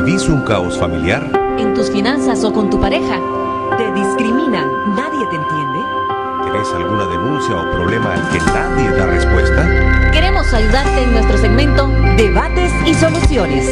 ¿Vivís un caos familiar? ¿En tus finanzas o con tu pareja? ¿Te discriminan? ¿Nadie te entiende? ¿Tenés alguna denuncia o problema al que nadie da respuesta? Queremos ayudarte en nuestro segmento Debates y Soluciones.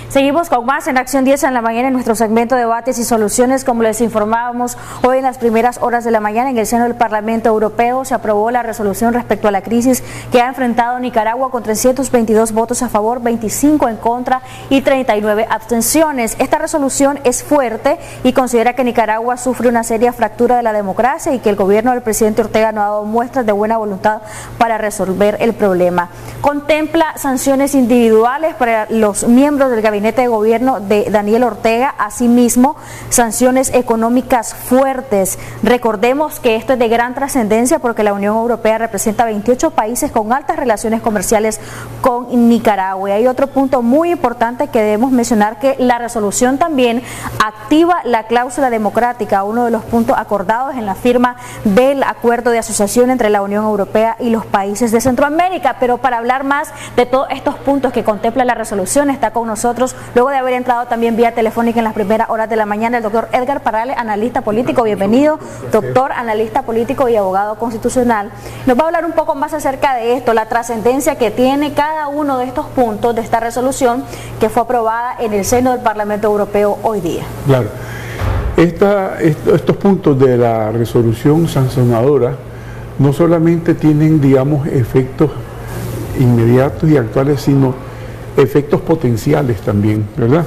Seguimos con más en Acción 10 en la mañana en nuestro segmento de Debates y Soluciones. Como les informábamos, hoy en las primeras horas de la mañana en el seno del Parlamento Europeo se aprobó la resolución respecto a la crisis que ha enfrentado Nicaragua con 322 votos a favor, 25 en contra y 39 abstenciones. Esta resolución es fuerte y considera que Nicaragua sufre una seria fractura de la democracia y que el gobierno del presidente Ortega no ha dado muestras de buena voluntad para resolver el problema. Contempla sanciones individuales para los miembros del gabinete de gobierno de Daniel Ortega, asimismo sanciones económicas fuertes. Recordemos que esto es de gran trascendencia porque la Unión Europea representa 28 países con altas relaciones comerciales con Nicaragua. Y hay otro punto muy importante que debemos mencionar, que la resolución también activa la cláusula democrática, uno de los puntos acordados en la firma del acuerdo de asociación entre la Unión Europea y los países de Centroamérica. Pero para hablar más de todos estos puntos que contempla la resolución, está con nosotros, luego de haber entrado también vía telefónica en las primeras horas de la mañana, el doctor Edgar Parrales, analista político. Bienvenido, doctor, analista político y abogado constitucional. Nos va a hablar un poco más acerca de esto, la trascendencia que tiene cada uno de estos puntos de esta resolución que fue aprobada en el seno del Parlamento Europeo hoy día. Claro, estos puntos de la resolución sancionadora no solamente tienen, digamos, efectos inmediatos y actuales, sino efectos potenciales también, ¿verdad?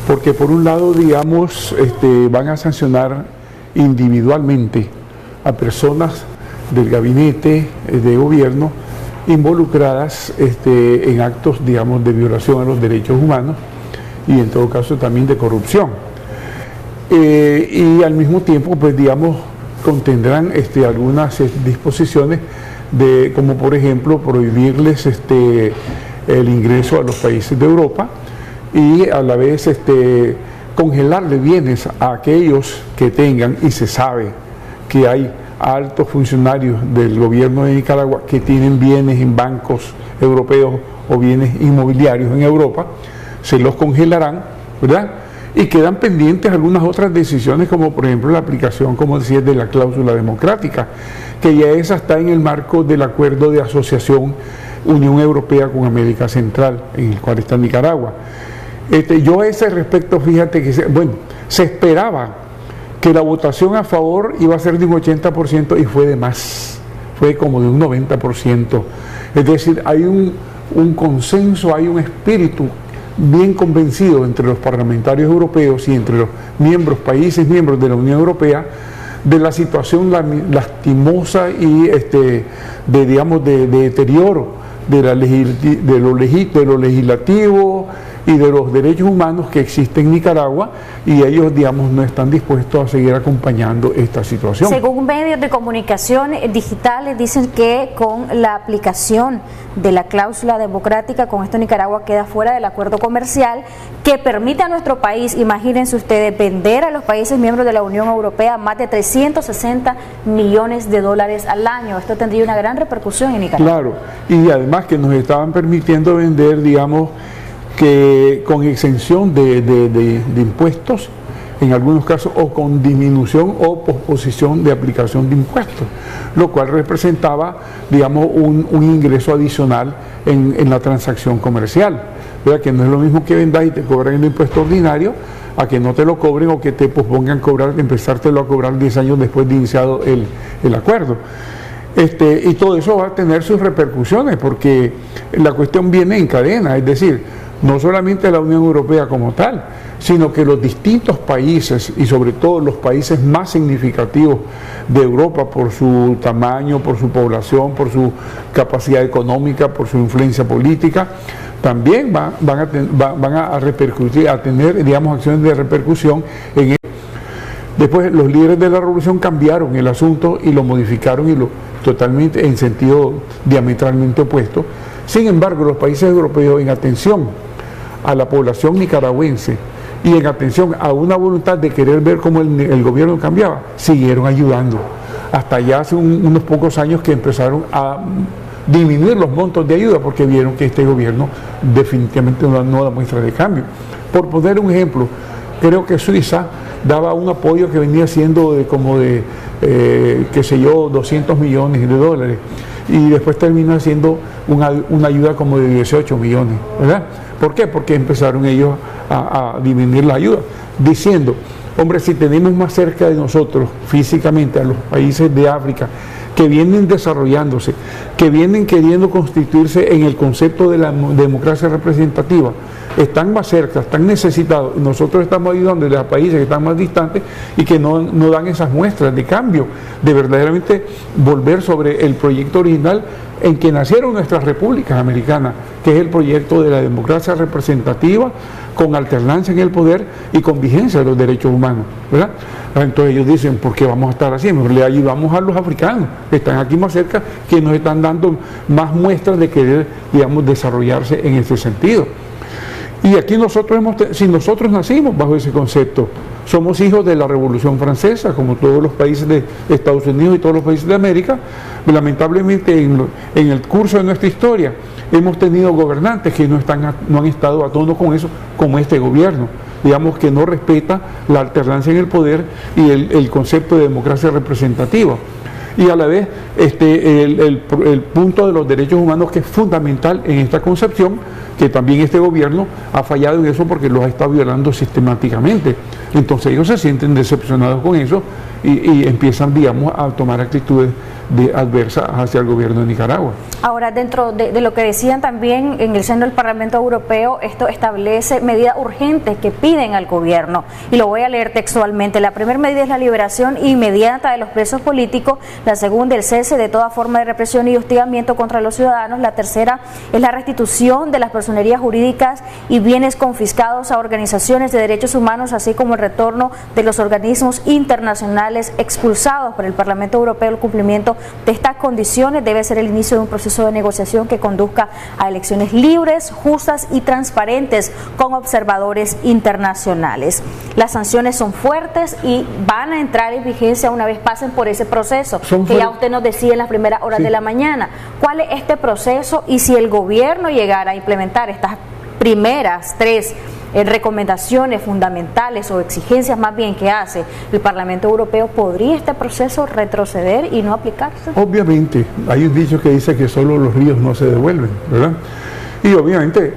Porque por un lado, digamos, van a sancionar individualmente a personas del gabinete de gobierno involucradas en actos, digamos, de violación a los derechos humanos y en todo caso también de corrupción. Y al mismo tiempo, pues digamos, contendrán algunas disposiciones de, como por ejemplo, prohibirles el ingreso a los países de Europa y a la vez congelarle bienes a aquellos que tengan, y se sabe que hay altos funcionarios del gobierno de Nicaragua que tienen bienes en bancos europeos o bienes inmobiliarios en Europa, se los congelarán, ¿verdad? Y quedan pendientes algunas otras decisiones, como por ejemplo la aplicación, como decía, de la cláusula democrática, que ya esa está en el marco del acuerdo de asociación Unión Europea con América Central, en el cual está Nicaragua. Yo a ese respecto, fíjate que, se esperaba que la votación a favor iba a ser de un 80% y fue de más, fue como de un 90%. Es decir, hay un consenso, hay un espíritu bien convencido entre los parlamentarios europeos y entre los países miembros de la Unión Europea, de la situación lastimosa y de deterioro de lo legislativo y de los derechos humanos que existen en Nicaragua, y ellos, digamos, no están dispuestos a seguir acompañando esta situación. Según medios de comunicación digitales, dicen que con la aplicación de la cláusula democrática, con esto Nicaragua queda fuera del acuerdo comercial que permite a nuestro país, imagínense ustedes, vender a los países miembros de la Unión Europea más de 360 millones de dólares al año. Esto tendría una gran repercusión en Nicaragua. Claro, y además que nos estaban permitiendo vender, digamos, que con exención de impuestos, en algunos casos, o con disminución o posposición de aplicación de impuestos, lo cual representaba, digamos, un ingreso adicional en la transacción comercial, ¿verdad? Que no es lo mismo que vendas y te cobran el impuesto ordinario, a que no te lo cobren o que te pospongan empezártelo a cobrar 10 años después de iniciado el acuerdo. Y todo eso va a tener sus repercusiones, porque la cuestión viene en cadena, es decir, no solamente la Unión Europea como tal, sino que los distintos países, y sobre todo los países más significativos de Europa por su tamaño, por su población, por su capacidad económica, por su influencia política, también van a repercutir, a tener, digamos, acciones de repercusión en el. Después los líderes de la revolución cambiaron el asunto y lo modificaron totalmente en sentido diametralmente opuesto. Sin embargo, los países europeos, en atención a la población nicaragüense y en atención a una voluntad de querer ver cómo el gobierno cambiaba, siguieron ayudando. Hasta ya hace unos pocos años que empezaron a disminuir los montos de ayuda porque vieron que este gobierno definitivamente no da muestra de cambio. Por poner un ejemplo, creo que Suiza daba un apoyo que venía siendo qué sé yo, 200 millones de dólares y después terminó siendo una ayuda como de 18 millones, ¿verdad? ¿Por qué? Porque empezaron ellos a disminuir la ayuda, diciendo, hombre, si tenemos más cerca de nosotros físicamente a los países de África que vienen desarrollándose, que vienen queriendo constituirse en el concepto de la democracia representativa, están más cerca, están necesitados, nosotros estamos ayudándoles a países que están más distantes y que no dan esas muestras de cambio, de verdaderamente volver sobre el proyecto original en que nacieron nuestras repúblicas americanas, que es el proyecto de la democracia representativa con alternancia en el poder y con vigencia de los derechos humanos, ¿verdad? Entonces ellos dicen, ¿por qué vamos a estar así? Mejor le ayudamos a los africanos que están aquí más cerca, que nos están dando más muestras de querer, digamos, desarrollarse en ese sentido. Y aquí si nosotros nacimos bajo ese concepto, somos hijos de la Revolución Francesa, como todos los países de Estados Unidos y todos los países de América. Lamentablemente en el curso de nuestra historia hemos tenido gobernantes que no han estado a tono con eso, como este gobierno, digamos, que no respeta la alternancia en el poder y el concepto de democracia representativa. Y a la vez el punto de los derechos humanos, que es fundamental en esta concepción, que también este gobierno ha fallado en eso porque los ha estado violando sistemáticamente. Entonces ellos se sienten decepcionados con eso y empiezan, digamos, a tomar actitudes adversas hacia el gobierno de Nicaragua. Ahora, dentro de lo que decían también en el seno del Parlamento Europeo, esto establece medidas urgentes que piden al gobierno, y lo voy a leer textualmente. La primera medida es la liberación inmediata de los presos políticos, la segunda el cese de toda forma de represión y hostigamiento contra los ciudadanos, la tercera es la restitución de las personerías jurídicas y bienes confiscados a organizaciones de derechos humanos, así como el retorno de los organismos internacionales expulsados por el Parlamento Europeo. El cumplimiento de estas condiciones debe ser el inicio de un proceso de negociación que conduzca a elecciones libres, justas y transparentes con observadores internacionales. Las sanciones son fuertes y van a entrar en vigencia una vez pasen por ese proceso, que ya usted nos decía en las primeras horas de la mañana. ¿Cuál es este proceso? Y si el gobierno llegara a implementar estas primeras tres recomendaciones fundamentales o exigencias más bien que hace el Parlamento Europeo, ¿podría este proceso retroceder y no aplicarse? Obviamente, hay un dicho que dice que solo los ríos no se devuelven, ¿verdad? Y obviamente,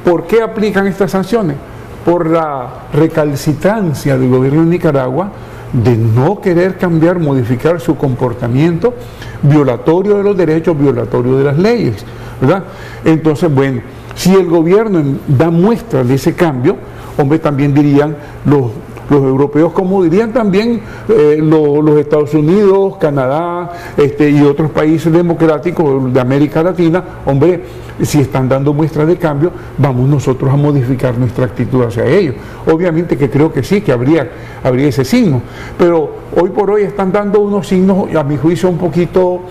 ¿por qué aplican estas sanciones? Por la recalcitrancia del gobierno de Nicaragua de no querer cambiar, modificar su comportamiento violatorio de los derechos, violatorio de las leyes, ¿verdad? Entonces, bueno, si el gobierno da muestras de ese cambio, hombre, también dirían los europeos, como dirían también los Estados Unidos, Canadá y otros países democráticos de América Latina, hombre, si están dando muestras de cambio, vamos nosotros a modificar nuestra actitud hacia ellos. Obviamente que creo que sí, que habría ese signo, pero hoy por hoy están dando unos signos, a mi juicio, un poquito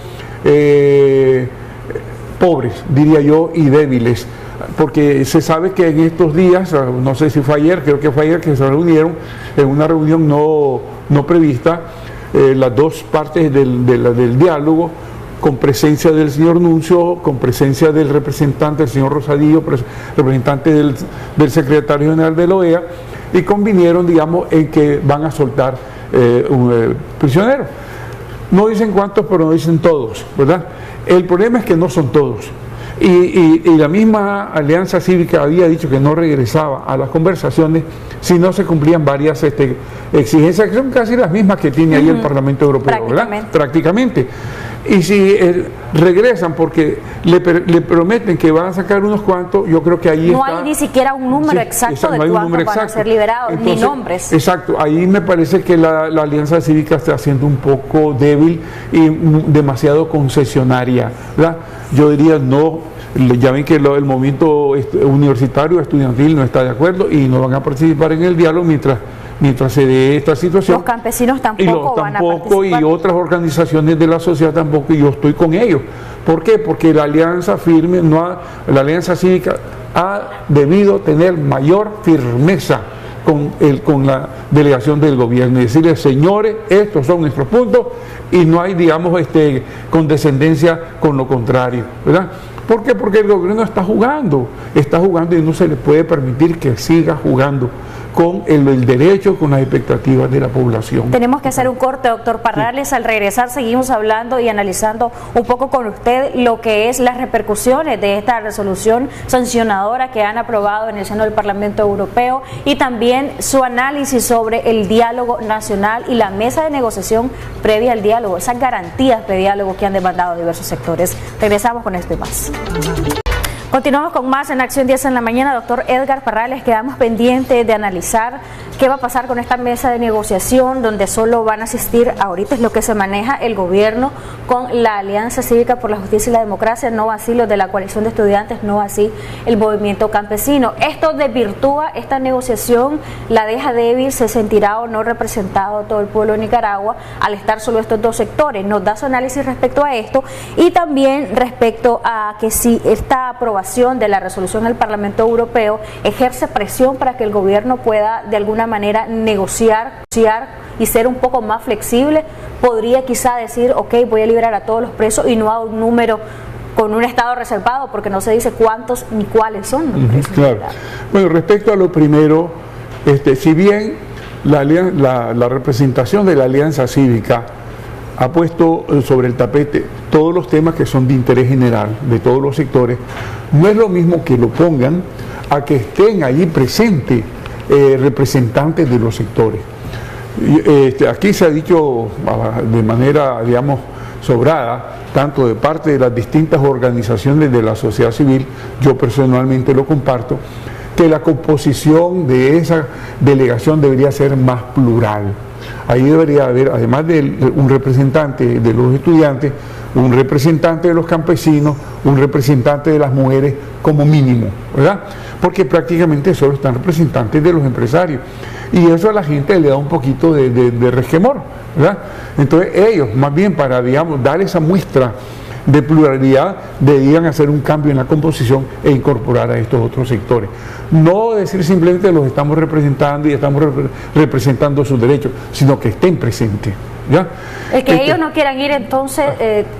pobres, diría yo, y débiles, porque se sabe que en estos días, no sé si fue ayer, creo que fue ayer que se reunieron en una reunión no prevista, las dos partes del diálogo, con presencia del señor Nuncio, con presencia del representante, el señor Rosadillo, representante del secretario general de la OEA, y convinieron, digamos, en que van a soltar prisioneros. No dicen cuántos, pero no dicen todos, ¿verdad? El problema es que no son todos. Y la misma Alianza Cívica había dicho que no regresaba a las conversaciones si no se cumplían varias exigencias, que son casi las mismas que tiene ahí el Parlamento Europeo, ¿verdad? Prácticamente. Y si regresan porque le prometen que van a sacar unos cuantos, yo creo que ahí no hay ni siquiera un número exacto de cuántos van a ser liberados, entonces, ni nombres. Exacto, ahí me parece que la Alianza Cívica está siendo un poco débil y demasiado concesionaria, ¿verdad? Yo diría no, ya ven que el movimiento universitario, estudiantil no está de acuerdo y no van a participar en el diálogo mientras se dé esta situación. Los campesinos tampoco van a participar. Y otras organizaciones de la sociedad tampoco, y yo estoy con ellos. ¿Por qué? Porque la Alianza la Alianza Cívica ha debido tener mayor firmeza con la delegación del gobierno y decirle, señores, estos son nuestros puntos, y no hay, digamos, condescendencia con lo contrario, ¿verdad? ¿Por qué? Porque el gobierno está jugando y no se le puede permitir que siga jugando con el derecho, con las expectativas de la población. Tenemos que hacer un corte, doctor Parrales. Sí. Al regresar seguimos hablando y analizando un poco con usted lo que es las repercusiones de esta resolución sancionadora que han aprobado en el seno del Parlamento Europeo y también su análisis sobre el diálogo nacional y la mesa de negociación previa al diálogo, esas garantías de diálogo que han demandado diversos sectores. Regresamos con esto y más. Continuamos con más en Acción 10 en la mañana. Doctor Edgar Parrales, quedamos pendientes de analizar qué va a pasar con esta mesa de negociación donde solo van a asistir, ahorita es lo que se maneja, el gobierno con la Alianza Cívica por la Justicia y la Democracia, no así los de la coalición de estudiantes, no así el movimiento campesino. Esto desvirtúa esta negociación, la deja débil, se sentirá o no representado todo el pueblo de Nicaragua al estar solo estos dos sectores. Nos da su análisis respecto a esto y también respecto a que si esta aprobación de la resolución del Parlamento Europeo ejerce presión para que el gobierno pueda de alguna manera negociar y ser un poco más flexible, podría quizá decir, ok, voy a liberar a todos los presos y no a un número con un estado reservado, porque no se dice cuántos ni cuáles son los presos. Claro. Bueno, respecto a lo primero, si bien la representación de la Alianza Cívica ha puesto sobre el tapete todos los temas que son de interés general de todos los sectores, no es lo mismo que lo pongan a que estén allí presentes representantes de los sectores. Aquí se ha dicho de manera, digamos, sobrada, tanto de parte de las distintas organizaciones de la sociedad civil, yo personalmente lo comparto, que la composición de esa delegación debería ser más plural. Ahí debería haber, además de un representante de los estudiantes, un representante de los campesinos, un representante de las mujeres como mínimo, ¿verdad? Porque prácticamente solo están representantes de los empresarios. Y eso a la gente le da un poquito de resquemor, ¿verdad? Entonces ellos, más bien para, digamos, dar esa muestra de pluralidad, debían hacer un cambio en la composición e incorporar a estos otros sectores. No decir simplemente los estamos representando y estamos representando sus derechos, sino que estén presentes. ¿Ya? El que ellos no quieran ir entonces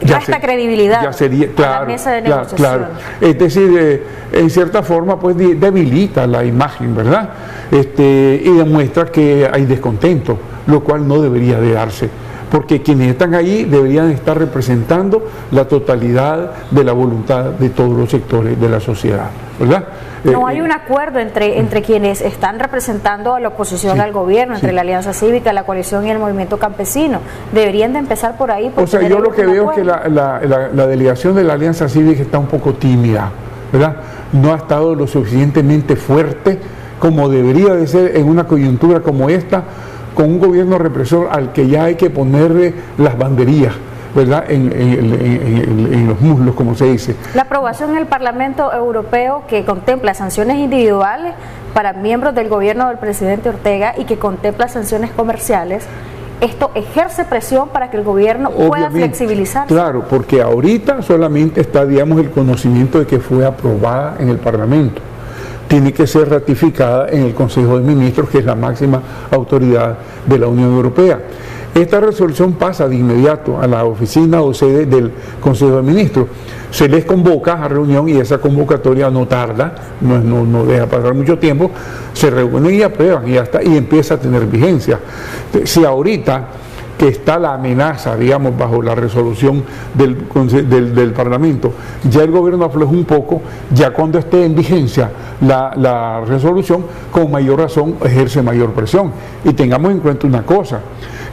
resta credibilidad ya sería, claro, a la mesa de negociación. Claro. Es decir, en cierta forma pues debilita la imagen, ¿verdad? Y demuestra que hay descontento, lo cual no debería de darse, porque quienes están ahí deberían estar representando la totalidad de la voluntad de todos los sectores de la sociedad, ¿verdad? No hay un acuerdo entre quienes están representando a la oposición al gobierno, entre la Alianza Cívica, la coalición y el movimiento campesino. Deberían de empezar por ahí. O sea, yo lo que veo es que la delegación de la Alianza Cívica está un poco tímida, ¿verdad? No ha estado lo suficientemente fuerte como debería de ser en una coyuntura como esta, con un gobierno represor al que ya hay que ponerle las banderillas, ¿verdad? En los muslos, como se dice. La aprobación en el Parlamento Europeo que contempla sanciones individuales para miembros del gobierno del presidente Ortega y que contempla sanciones comerciales, esto ejerce presión para que el gobierno pueda flexibilizarse. Claro, porque ahorita solamente está, digamos, el conocimiento de que fue aprobada en el Parlamento. Tiene que ser ratificada en el Consejo de Ministros, que es la máxima autoridad de la Unión Europea. Esta resolución pasa de inmediato a la oficina o sede del Consejo de Ministros. Se les convoca a reunión y esa convocatoria no tarda, no deja pasar mucho tiempo, se reúnen y aprueban y ya está, y empieza a tener vigencia. Si ahorita que está la amenaza, digamos, bajo la resolución del Parlamento, ya el gobierno afloja un poco, ya cuando esté en vigencia la resolución, con mayor razón ejerce mayor presión. Y tengamos en cuenta una cosa,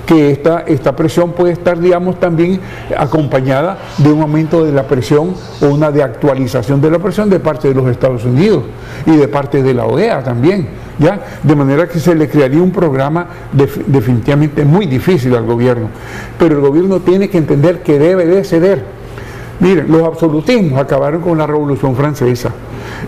que esta presión puede estar, digamos, también acompañada de un aumento de la presión o una de actualización de la presión de parte de los Estados Unidos y de parte de la OEA también, ¿ya? De manera que se le crearía un programa definitivamente muy difícil al gobierno, pero el gobierno tiene que entender que debe de ceder. Miren, los absolutismos acabaron con la Revolución Francesa.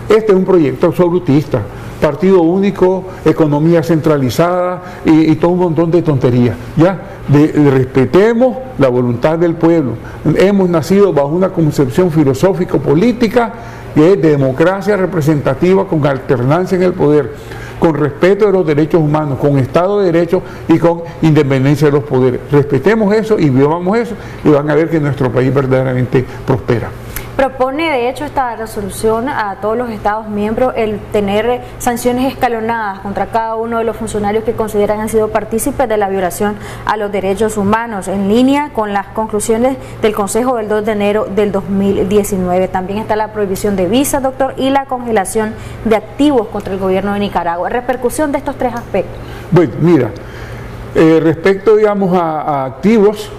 Este es un proyecto absolutista, partido único, economía centralizada y todo un montón de tonterías. ¿Ya? Respetemos la voluntad del pueblo. Hemos nacido bajo una concepción filosófico-política que es de democracia representativa con alternancia en el poder. con respeto de los derechos humanos, con Estado de Derecho y con independencia de los poderes. Respetemos eso y vivamos eso y van a ver que nuestro país verdaderamente prospera. Propone, de hecho, esta resolución a todos los Estados miembros el tener sanciones escalonadas contra cada uno de los funcionarios que consideran han sido partícipes de la violación a los derechos humanos, en línea con las conclusiones del Consejo del 2 de enero del 2019. También está la prohibición de visas, doctor, y la congelación de activos contra el gobierno de Nicaragua. Repercusión de estos tres aspectos. Bueno, mira, respecto, digamos, a activos,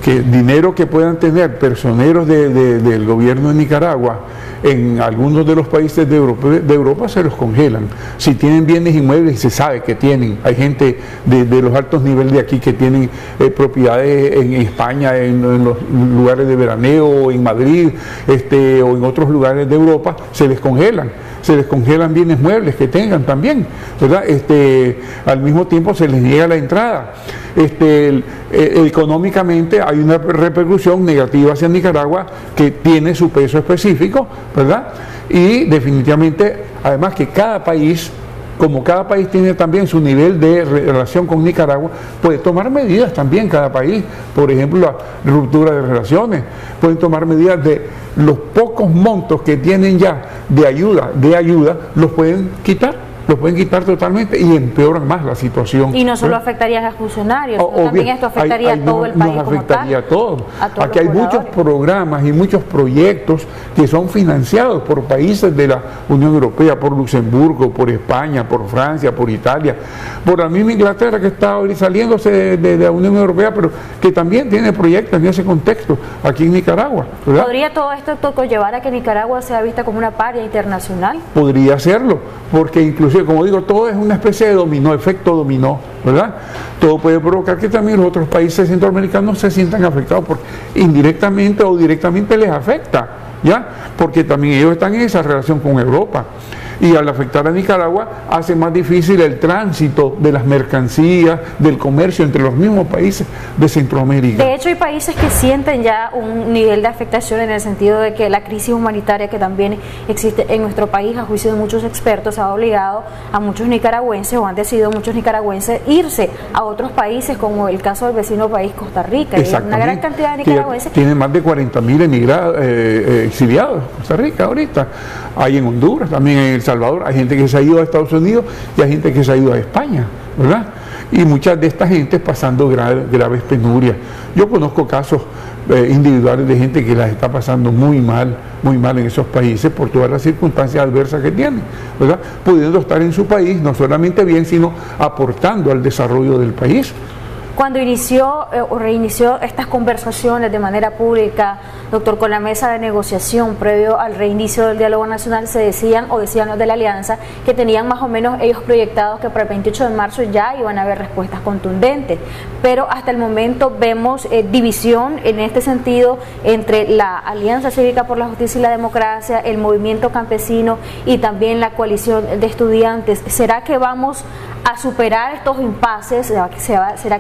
dinero que puedan tener personeros del gobierno de Nicaragua en algunos de los países de Europa se los congelan. Si tienen bienes inmuebles, se sabe que tienen. Hay gente de los altos niveles de aquí que tienen propiedades en España, en los lugares de veraneo, en Madrid, o en otros lugares de Europa, se les congelan bienes muebles que tengan también, ¿verdad? Al mismo tiempo se les niega la entrada. Económicamente hay una repercusión negativa hacia Nicaragua que tiene su peso específico, ¿verdad? Y definitivamente, además que cada país, como cada país tiene también su nivel de relación con Nicaragua, puede tomar medidas también cada país. Por ejemplo, la ruptura de relaciones, pueden tomar medidas de los pocos montos que tienen ya de ayuda, los pueden quitar totalmente y empeoran más la situación. Y no solo afectarían a funcionarios, sino también esto afectaría a todo el país como tal. Nos afectaría a todos. Aquí hay muchos programas y muchos proyectos que son financiados por países de la Unión Europea, por Luxemburgo, por España, por Francia, por Italia, por la misma Inglaterra que está ahora saliéndose de la Unión Europea, pero que también tiene proyectos en ese contexto aquí en Nicaragua, ¿verdad? ¿Podría todo esto llevar a que Nicaragua sea vista como una paria internacional? Podría serlo, porque inclusive, como digo, todo es una especie de dominó, efecto dominó, ¿verdad? Todo puede provocar que también los otros países centroamericanos se sientan afectados, porque indirectamente o directamente les afecta, ¿ya? Porque también ellos están en esa relación con Europa. Y al afectar a Nicaragua hace más difícil el tránsito de las mercancías, del comercio entre los mismos países de Centroamérica. De hecho, hay países que sienten ya un nivel de afectación en el sentido de que la crisis humanitaria que también existe en nuestro país, a juicio de muchos expertos, ha obligado a muchos nicaragüenses, o han decidido muchos nicaragüenses, irse a otros países, como el caso del vecino país Costa Rica. Hay una gran cantidad de nicaragüenses. Tiene más de 40.000 exiliados en Costa Rica ahorita. Hay en Honduras, también en El Salvador, hay gente que se ha ido a Estados Unidos y hay gente que se ha ido a España, ¿verdad? Y muchas de esta gente pasando graves penurias. Yo conozco casos individuales de gente que las está pasando muy mal en esos países por todas las circunstancias adversas que tienen, ¿verdad? Pudiendo estar en su país no solamente bien, sino aportando al desarrollo del país. Cuando reinició estas conversaciones de manera pública, doctor, con la mesa de negociación previo al reinicio del diálogo nacional, decían los de la alianza que tenían más o menos ellos proyectados que para el 28 de marzo ya iban a haber respuestas contundentes, pero hasta el momento vemos división en este sentido entre la Alianza Cívica por la Justicia y la Democracia, el movimiento campesino y también la coalición de estudiantes. ¿Será que vamos a superar estos impases? ¿Será que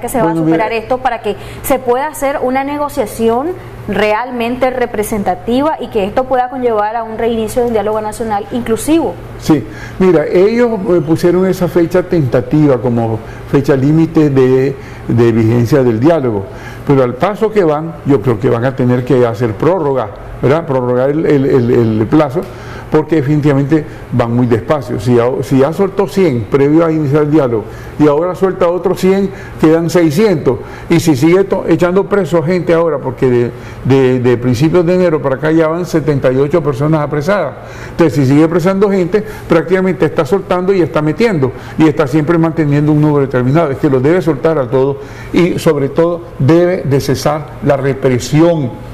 se va a superar esto para que se pueda hacer una negociación realmente representativa y que esto pueda conllevar a un reinicio del diálogo nacional inclusivo? Sí, mira, ellos pusieron esa fecha tentativa como fecha límite de vigencia del diálogo, pero al paso que van, yo creo que van a tener que hacer prórroga, ¿verdad? Prorrogar el plazo, porque definitivamente van muy despacio. Si ya soltó 100 previo a iniciar el diálogo y ahora suelta otros 100, quedan 600, y si sigue echando preso a gente ahora, porque de principios de enero para acá ya van 78 personas apresadas, entonces si sigue apresando gente, prácticamente está soltando y está metiendo, y está siempre manteniendo un número determinado. Es que lo debe soltar a todos, y sobre todo debe de cesar la represión.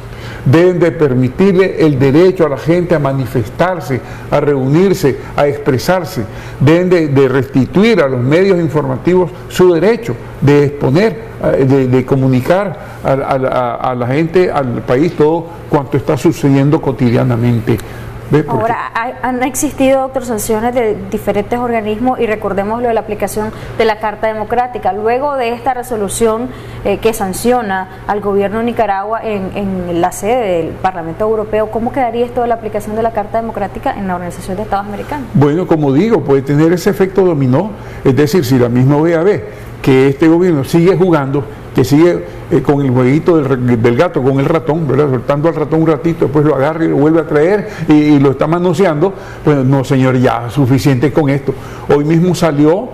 Deben de permitirle el derecho a la gente a manifestarse, a reunirse, a expresarse. Deben de restituir a los medios informativos su derecho de exponer, de comunicar a la gente, al país, todo cuanto está sucediendo cotidianamente. ¿Ves? Porque Ahora, han existido, doctor, sanciones de diferentes organismos y recordemos lo de la aplicación de la Carta Democrática. Luego de esta resolución que sanciona al gobierno de Nicaragua en la sede del Parlamento Europeo, ¿cómo quedaría esto de la aplicación de la Carta Democrática en la Organización de Estados Americanos? bueno, como digo, puede tener ese efecto dominó, es decir, si la misma OEA ve que este gobierno sigue jugando, que sigue con el jueguito del gato, con el ratón, ¿verdad? Soltando al ratón un ratito, después lo agarra y lo vuelve a traer y lo está manoseando, pues no, señor, ya suficiente con esto. Hoy mismo salió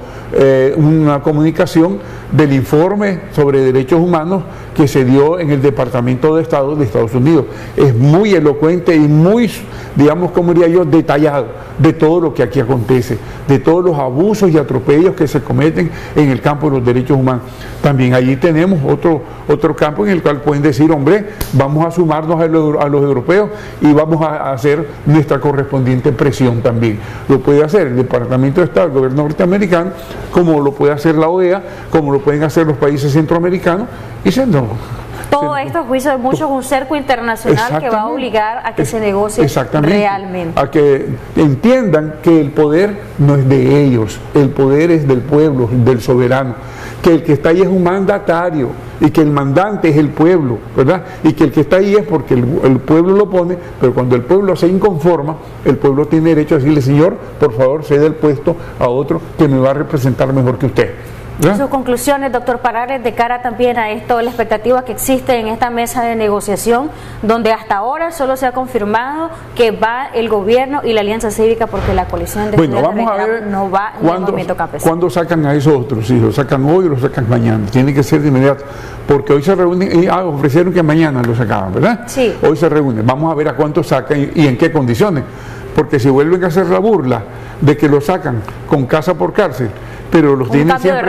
una comunicación del informe sobre derechos humanos que se dio en el Departamento de Estado de Estados Unidos. Es muy elocuente y muy, digamos, como diría yo, detallado de todo lo que aquí acontece, de todos los abusos y atropellos que se cometen en el campo de los derechos humanos. También allí tenemos otro campo en el cual pueden decir, hombre, vamos a sumarnos a los europeos y vamos a hacer nuestra correspondiente presión también. Lo puede hacer el Departamento de Estado, el gobierno norteamericano, como lo puede hacer la OEA, como lo pueden hacer los países centroamericanos y todo esto, juicio de muchos, un cerco internacional que va a obligar a que se negocie realmente. A que entiendan que el poder no es de ellos, el poder es del pueblo, del soberano, que el que está ahí es un mandatario y que el mandante es el pueblo, ¿verdad? Y que el que está ahí es porque el pueblo lo pone, pero cuando el pueblo se inconforma, el pueblo tiene derecho a decirle, señor, por favor, cede el puesto a otro que me va a representar mejor que usted. Sus conclusiones, doctor Parales, de cara también a esto, la expectativa que existe en esta mesa de negociación, donde hasta ahora solo se ha confirmado que va el gobierno y la Alianza Cívica, porque la coalición de no va en el movimiento campesino. ¿Cuándo sacan a esos otros? Si lo sacan hoy o lo sacan mañana, tiene que ser de inmediato, porque hoy se reúnen y ofrecieron que mañana lo sacaban, ¿verdad? Sí. Hoy se reúnen, vamos a ver a cuánto sacan y en qué condiciones, porque si vuelven a hacer la burla de que lo sacan con casa por cárcel, pero los tienen siempre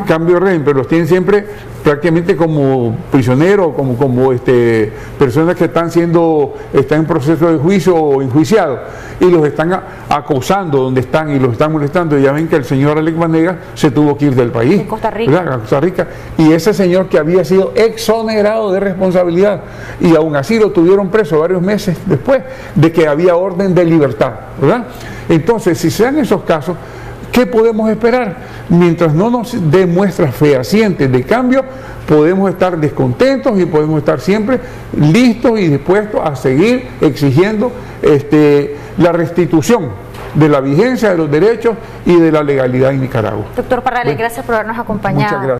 cambio de régimen, pero los tienen siempre prácticamente como prisioneros, como personas que están en proceso de juicio o enjuiciados y los están acosando donde están y los están molestando. Ya ven que el señor Alex Vanegas se tuvo que ir del país, de Costa Rica. A Costa Rica, y ese señor que había sido exonerado de responsabilidad y aún así lo tuvieron preso varios meses después de que había orden de libertad, ¿verdad? Entonces, si se dan esos casos, ¿qué podemos esperar? Mientras no nos dé muestras fehacientes de cambio, podemos estar descontentos y podemos estar siempre listos y dispuestos a seguir exigiendo la restitución de la vigencia de los derechos y de la legalidad en Nicaragua. Doctor Parales, gracias por habernos acompañado. Muchas gracias.